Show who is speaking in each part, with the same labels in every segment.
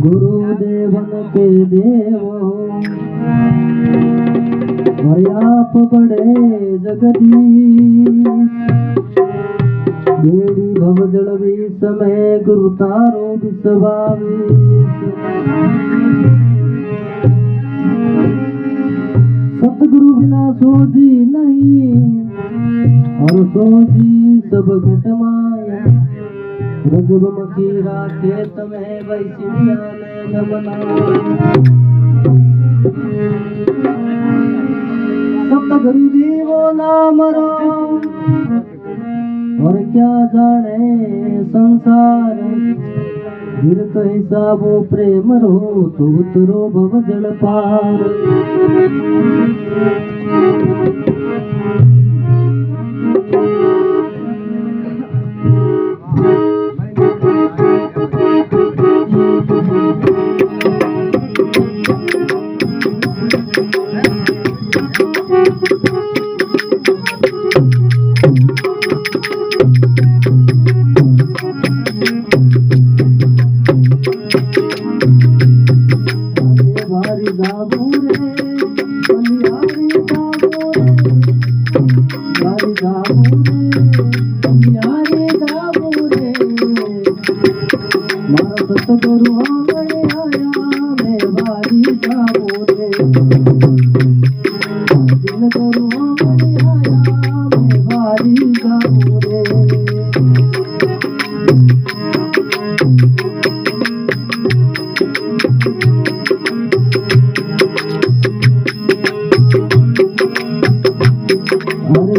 Speaker 1: गुरुदेवन के देव और आप बड़े जगदीश बेड़ी भवजल समय गुरु तारो विश्वावेश सतगुरु बिना सोजी नहीं और सोजी सब घट माया रजब मखीरा खेत में वैसिया ने गमना सतगुरु देवो नाम राम और क्या जाने संसार गिरत हिसाबो प्रेम रो तो उतरो भव जल पार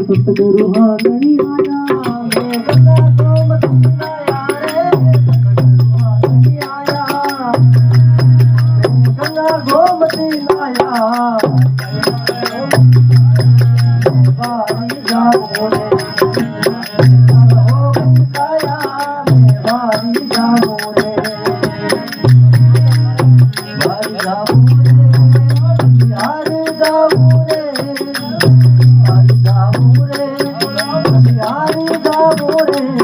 Speaker 1: सतगुरु हागणी आया गंगा गोमती लाया बारी जाओ रे बारी जाओ रे बारी जाओ रे यार जाओ रे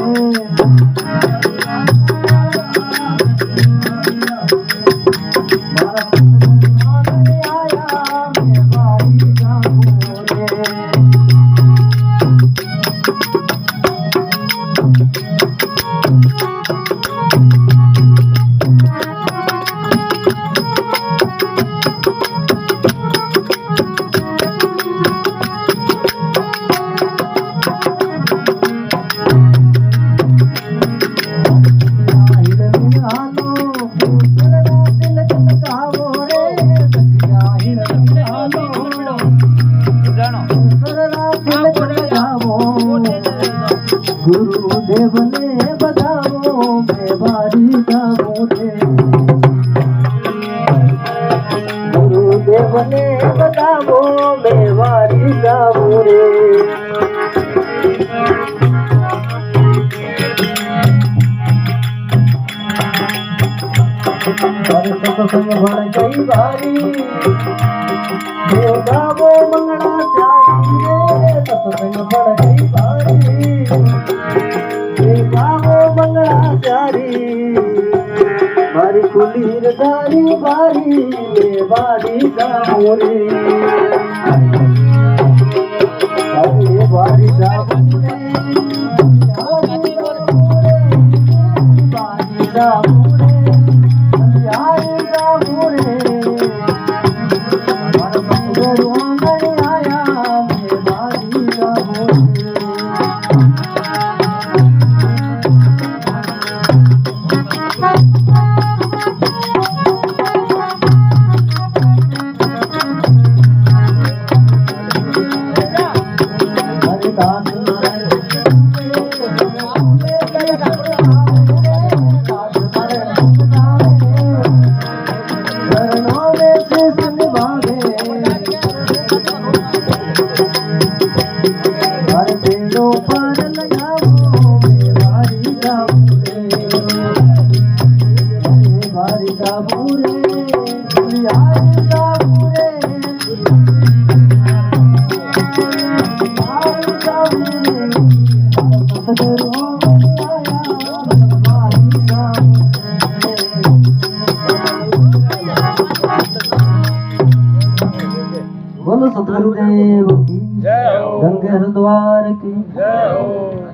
Speaker 1: गुरुदेव ने बताओ मैं बारी जाऊं रे गुरुदेव ने बताओ मैं बारी जाऊं रे अरे सत्संग भण गई बारी गावो मंगला चारी रे सत्संग भण गई बारी गावो मंगला चारी मारी कुलीर धारी बारी में बारी जाओ रे अरे बारी जाओ रे बारी जाओ बोलो सतगुरुदेव की
Speaker 2: जय हो
Speaker 1: गंगे हरिद्वार की
Speaker 2: जय हो